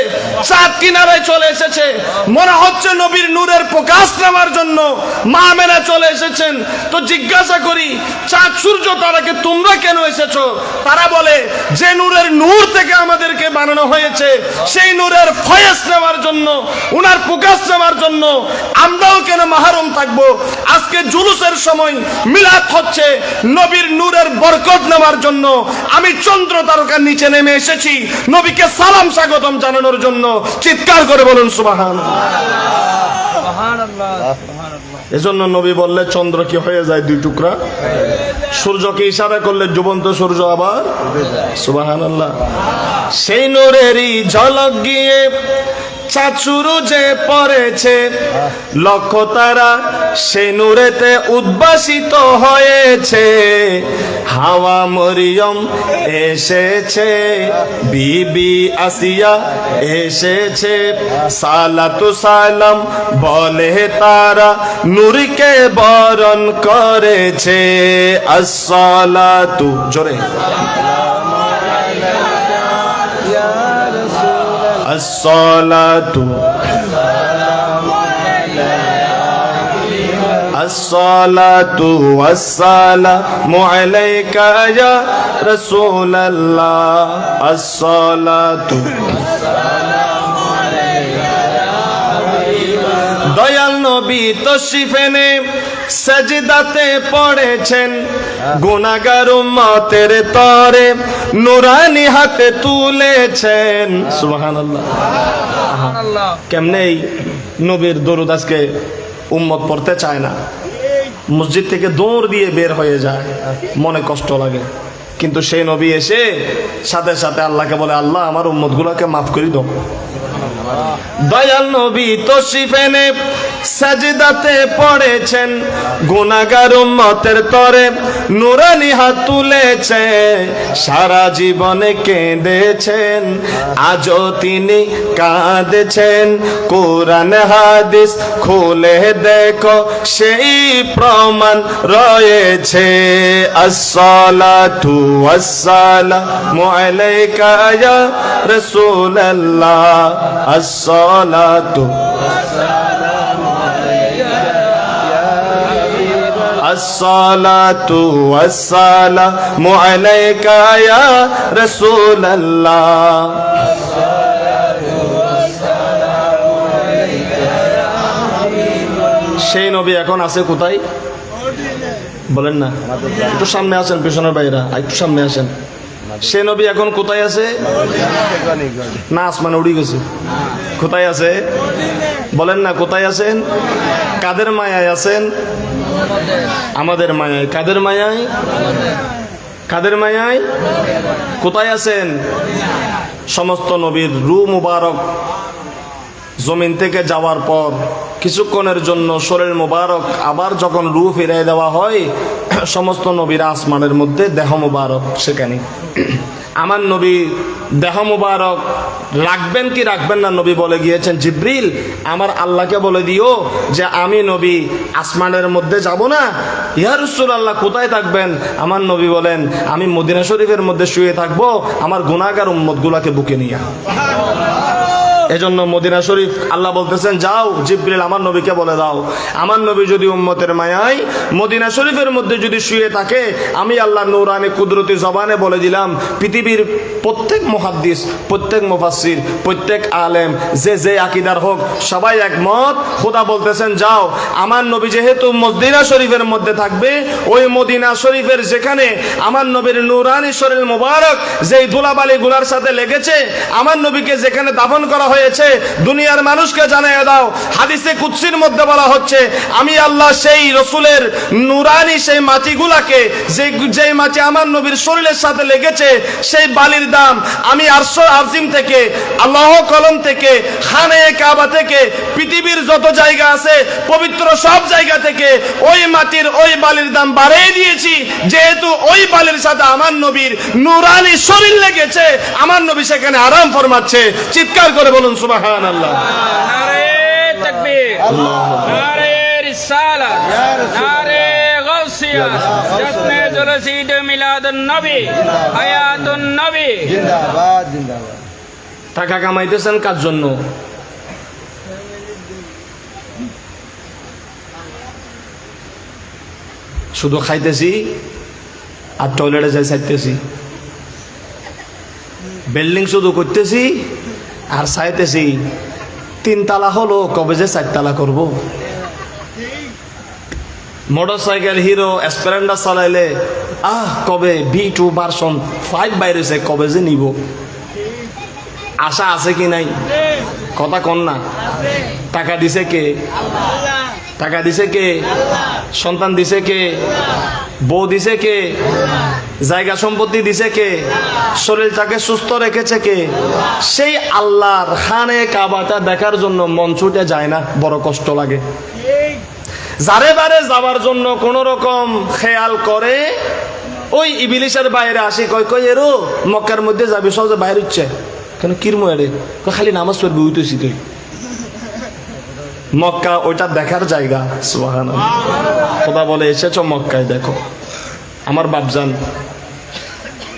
চাঁদ কিনারায় চলে এসেছে। মনে হচ্ছে নবীর নূরের প্রকাশ নেওয়ার জন্য মা আমেনা চলে এসেছেন। তো জিজ্ঞাসা করি, চাঁদ, সূর্য, তারাকে তোমরা কেন এসেছো? তারা বলে, যে নূরের নূর থেকে আমাদেরকে বানানো হয়েছে, সেই নূরের ফয়েজ নেওয়ার জন্য, উনার প্রকাশ নেওয়ার জন্য আমরাও কেন মাহরুম থাকবো? আজকে জুলুসের সময় মিলাদ হচ্ছে নবীর নূরের বরকত নেওয়ার জন্য। আমি চন্দ্র তারকার নিচে নেমে এসেছি নবীকে সালাম স্বাগতম জানানোর জন্য। চিৎকার করে বলুন সুবহানাল্লাহ। এজন্য নবী বললে চন্দ্র কি হয়ে যায় দুই টুকরা, সূর্যকে ইশারা করলে ডুবন্ত সূর্য আবার সুবহানাল্লাহ। সেই নূরেরই ঝলক গিয়ে চাঁদ সূরজে পড়েছে, লক্ষ তারা সেই নূরেতে উদ্ভাসিত হয়েছে। হাওয়া মরিয়ম এসেছে, বিবি আসিয়া এসেছে, সালাতু সালাম বলে তারা নূরকে বরণ করেছে। আসসালাতু, জোরে আসসালাতু আসসালাতু ওয়াসসালামু আলাইকা ইয়া রাসূলুল্লাহ। আসসালাতু, দয়াল নবী তশরিফ এনে সাজদাতে পড়েছেন, গুনাহগার উম্মতের তরে নুরানি হাতে তুলেছেন। সুবহানাল্লাহ। কেমনে এই নবীর দরুদ আজকে উম্মত পড়তে চায় না, মসজিদ থেকে দৌড় দিয়ে বের হয়ে যায়, মনে কষ্ট লাগে। কিন্তু সেই নবী এসে সাথে সাথে আল্লাহকে বলে, আল্লাহ আমার উম্মত গুলাকে মাফ করে দাও। দয়াল নবী তশরিফ এনে সাজদাতে পড়েছেন, গুনাহগার উম্মতের তরে নুরানি হাত তুলেছে। সারা জীবনে কেঁদেছেন, আজও তিনি কাঁদেছেন। কোরআন হাদিস খুলে দেখো, সেই প্রমাণ রয়েছে। আসসালাতু ওয়াসসালামু আলাইকা ইয়া রাসূলুল্লাহ। আসসালাতু আসসালাতু ওয়াসসালামু আলাইকা ইয়া রাসূলুল্লাহ। সেই নবী এখন আছে কোথায় বলেন না? একটু সামনে আসেন, পেছনের বাইরা একটু সামনে আসেন। সে নবী এখন কোথায় আছে? না আসমানে উড়ে গেছে। কোথায় আছে বলেন না? কোথায় আছেন? কাদের মায়ায় আছেন? আমাদের মায়ায়। কাদের মায়ায়? কাদের মায়ায়? কোথায় আছেন? সমস্ত নবীর রূহ মুবারক জমিন থেকে যাওয়ার পর কিছুক্ষণের জন্য শরীর মুবারক আবার যখন রূহ ফিরিয়ে দেওয়া হয়, সমস্ত নবীর আসমানের মধ্যে দেহ মুবারক সেখানে। আমার নবী দেহ মুবারক রাখবেন কি রাখবেন না? নবী বলে গিয়েছেন, জিব্রিল আমার আল্লাহকে বলে দিও যে আমি নবী আসমানের মধ্যে যাব না। ইয়া রাসূলুল্লাহ কোথায় থাকবেন? আমার নবী বলেন, আমি মদিনা শরীফের মধ্যে শুয়ে থাকবো আমার গুনাহগার উম্মতগুলোকে বুকে নিয়ে। এজন্য মদিনা শরীফ আল্লাহ বলতেছেন, যাও জিব্রিল আমার নবীকে বলে দাও, আমার নবী যদি উম্মতের মায়ায় মদিনা শরীফের মধ্যে যদি শুয়ে থাকে, আমি আল্লাহ নূরানি কুদরতি জবানে বলে দিলাম, পৃথিবীর প্রত্যেক মুহাদ্দিস, প্রত্যেক মুফাসসির, প্রত্যেক আলেম, যে আকীদার হোক, সবাই একমত। খোদা বলতেছেন, যাও আমার নবী যেহেতু মদিনা শরীফের মধ্যে থাকবে, ওই মদিনা শরীফের যেখানে আমার নবীর নূরানি শরীর মুবারক যেই ধুলাবালি গুলার সাথে লেগেছে, আমার নবীকে যেখানে দাফন করা হয়েছে, দুনিয়ার মানুষকে জানিয়ে দাও। হাদিসে কুদসির মধ্যে বলা হচ্ছে, আমি আল্লাহ সেই রসুলের নূরানি সেই মাটিগুলাকে, যেই মাটি আমার নবীর শরীরের সাথে লেগেছে, সেই বালির দাম আমি আরশ আজিম থেকে, আল্লাহ কলম থেকে, খানে কাবা থেকে, পৃথিবীর যত জায়গা আছে পবিত্র সব জায়গা থেকে ওই মাটির ওই বালির দাম বাড়িয়ে দিয়েছি। যেহেতু ওই বালির সাথে আমার নবীর নূরানি শরীর লেগেছে, আমার নবী সেখানে আরাম ফরমাচ্ছে। চিৎকার করে বলুন সুবহানাল্লাহ। নারে তাকবীর। নারে রিসালাত, নারে গাউসিয়া, জশ্নে জুলুসিদ মিলাদুন নবী, হায়াতুন নবী। জিন্দাবাদ জিন্দাবাদ। টাকা কামাইতেছেন কার জন্য? শুধু খাইতেছি আর টয়লেটে যাই চাইতেছি, বিল্ডিং শুধু করতেছি আর চাইতেছি। 3 তালা হলো, কবে যে 4 তালা করবো? মোটর সাইকেল হিরো স্প্লেন্ডার চালাইলে কবে V2 ভার্সন 5 বাইরেছে, কবে যে নিব? আশা আছে কি নাই? কথা কন না। টাকা দিছে কে? টাকা দিছে কে? সন্তান দিছে কে? বউ দিছে কে? জায়গা সম্পত্তি দিছে কে? শরীরটাকে সুস্থ রেখেছে কে? সেই আল্লাহর খানে কাবাটা দেখার জন্য মন ছুটে যায় না, বড় কষ্ট লাগে। যারে বারে যাওয়ার জন্য কোন রকম খেয়াল করে, ওই ইবিলিশের বাইরে আসি, কয় কয় এরো মক্কার মধ্যে যাবি, সহজে বাইরে হচ্ছে কেন? কিরম এরে খালি নামাজ পড়বি, উঠেছি তুই। মক্কা ওইটা দেখার জায়গা। সুবহানাল্লাহ। খোদা বলে এসেছো মক্কায় দেখো। আমার বাপজান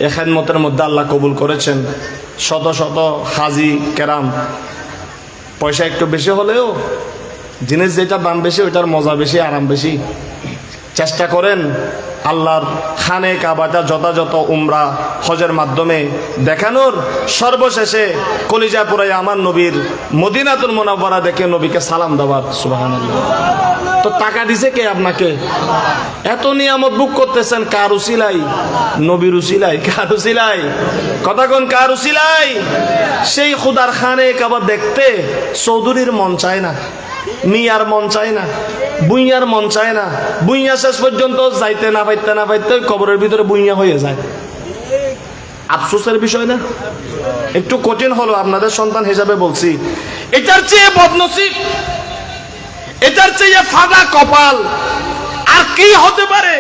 এ খেদমতের মধ্যে আল্লাহ কবুল করেছেন। শত শত হাজি কেরাম, পয়সা একটু বেশি হলেও জিনিস যেটা দাম বেশি ওইটার মজা বেশি, আরাম বেশি। চেষ্টা করেন আল্লাহর খানে কাবাটা যথাযথ উমরা হজের মাধ্যমে দেখানোর। সর্বশেষে কলিজা পুরাই আমার নবীর মদিনাতুল মুনাওয়ারা দেখে নবীকে সালাম দেওয়ার। সুবহানাল্লাহ। তো টাকা দিছে কে আপনাকে? এত নিয়ামত বুক করতেছেন কার উসিলাই? নবীর উসিলাই। কার উসিলাই? কথা কোন কার উসিলাই? সেই খুদার খানে কাবা দেখতে চৌধুরীর মন চায় না, মিয়ার মন চায় না, বুইয়ার মন চায় না। বুইয়া শেষ পর্যন্ত যাইতে না পাইতে কবরের ভিতরে বুইয়া হয়ে যায়। আফসোসের বিষয় না? একটু কঠিন হলো, আপনাদের সন্তান হিসাবে বলছি। এটার চেয়ে বদনসিব, এটার চেয়ে ফাঁকা কপাল আর কি হতে পারে?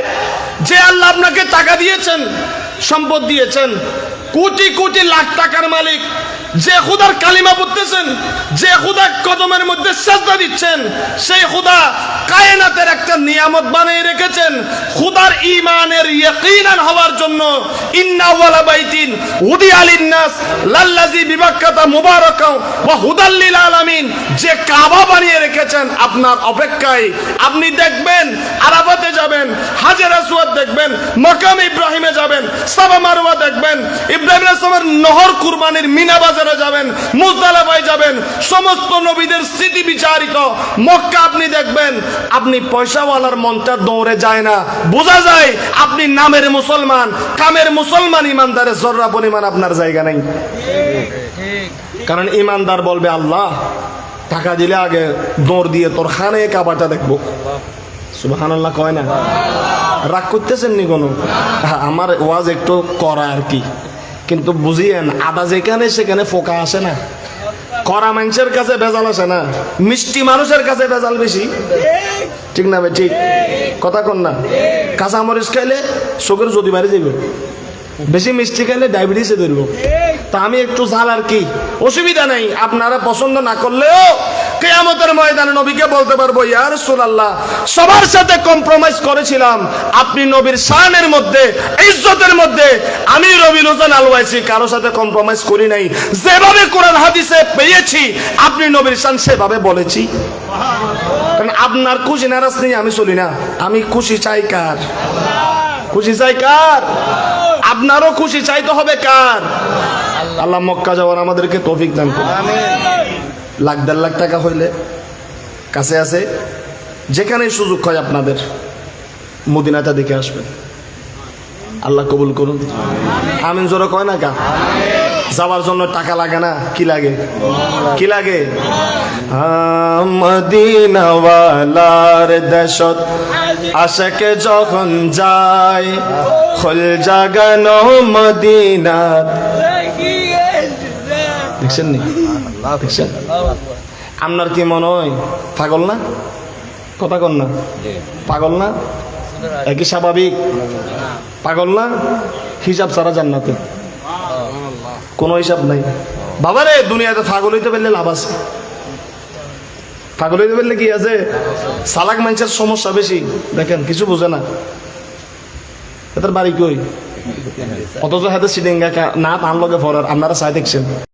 যে আল্লাহ আপনাকে টাকা দিয়েছেন, সম্পদ দিয়েছেন, কোটি কোটি লাখ টাকার মালিক, যে খুদার কালিমা পড়তেছেন, যে খুদা কদমের মধ্যে সাজদা দিচ্ছেন, সেই খুদা কায়নাতের একটা নিয়ামত বানিয়ে রেখেছেন খুদার ঈমানের ইয়াকিনান হওয়ার জন্য। ইন্না ওয়ালা বাইতিন উদিয়া লিন-নাস লাল্লাযী বিবাক্কাতা মুবারাকাও ওয়া হুদাল লিল আলামিন, যে কাবা বানিয়ে রেখেছেন আপনার অপেক্ষায়। আপনি দেখবেন, আরাফাতে যাবেন, হাজর আসওয়াদ দেখবেন, মাকাম ইব্রাহিমে যাবেন, সাফা মারওয়া দেখবেন, ইব্রাহিম আলাইহিস সালামের নহর কুরবানির মিনা বাজারে যাবেন, মুজদালিফায় যাবেন, সমস্ত নবীদের স্মৃতি বিচারিত মক্কা আপনি দেখবেন। আপনি পয়সাওয়ালার মনটা দৌড়ে যায় না, বোঝা যায় আপনি নামের মুসলমান, কামের মুসলমান, ইমানদারের জর্রা পরিমাণ আপনার জায়গা নেই। কারণ ইমানদার বলবে আল্লাহ টাকা দিলে আগে দৌড় দিয়ে তোর খানে কাবাটা দেখবো। সুবহানাল্লাহ কয় না? রাগ করতেছেন নি কোনো? আমার ওয়াজ একটু করা আর কি, কিন্তু বুঝিয়েন আদা যেখানে সেখানে ফোকা আসে না। করা মানুষের কাছে ভেজাল আসে না, মিষ্টি মানুষের কাছে ভেজাল বেশি। ঠিক না ভাই? ঠিক কথা কন না? কাঁচা মরিচ খাইলে চোখের যদি বাড়ি যাবে, বেশি মিষ্টি খাইলে ডায়াবেটিসে ধরবো। তা আমি একটু ঝাল আর কি, অসুবিধা নাই। আপনারা পছন্দ না করলেও কিয়ামতের ময়দানে নবীকে বলতে পারবো, ইয়া রাসূলুল্লাহ সবার সাথে কম্প্রোমাইজ করেছিলাম, আপনি নবীর শানের মধ্যে, ইজ্জতের মধ্যে আমি রবিউল হোসেন আল ওয়াইসি কারো সাথে কম্প্রোমাইজ করি নাই। যেভাবে কোরআন হাদিসে পেয়েছি আপনি নবীর শান সেভাবে বলেছি। কারণ আপনার খুশি নারাজ নেই আমি চলি না, আমি খুশি চাই কার? খুশি চাই কার? আপনারও খুশি চাইতে হবে কার? আল্লাহ মক্কা যাওয়ার আমাদেরকে তৌফিক দান করুন। লাখ দেড় লাখ টাকা হইলে কাছে আছে, যেখানেই সুযোগ হয় আপনাদের মদিনাটা দেখে আসবেন। আল্লাহ কবুল করুন। আমিন জোরে কয় না কা? যাওয়ার জন্য টাকা লাগে না, কি লাগে? কি লাগে? মদিনাওয়ালার দেশত আশাকে যখন যায়, খোল জাগানো মদিনাত। দেখছেন নি? দেখছেন? আপনার কি মনে হয় পাগল না? কথা কন না? পাগল না? একই স্বাভাবিক? পাগল না? হিসাব ছাড়া জান্নাতে কোনো হিসাব নাই। বাবারে দুনিয়াতে পাগল হইতে পারলে লাভ আছে। পাগল হইতে পারলে কি আছে, চালাক মানুষের সমস্যা বেশি, দেখেন কিছু বোঝে না, এদের বাড়ি কই, অথচ হাতে সিডিঙ্গা না তার লগে পড়ার আপনারা চাই দেখছেন।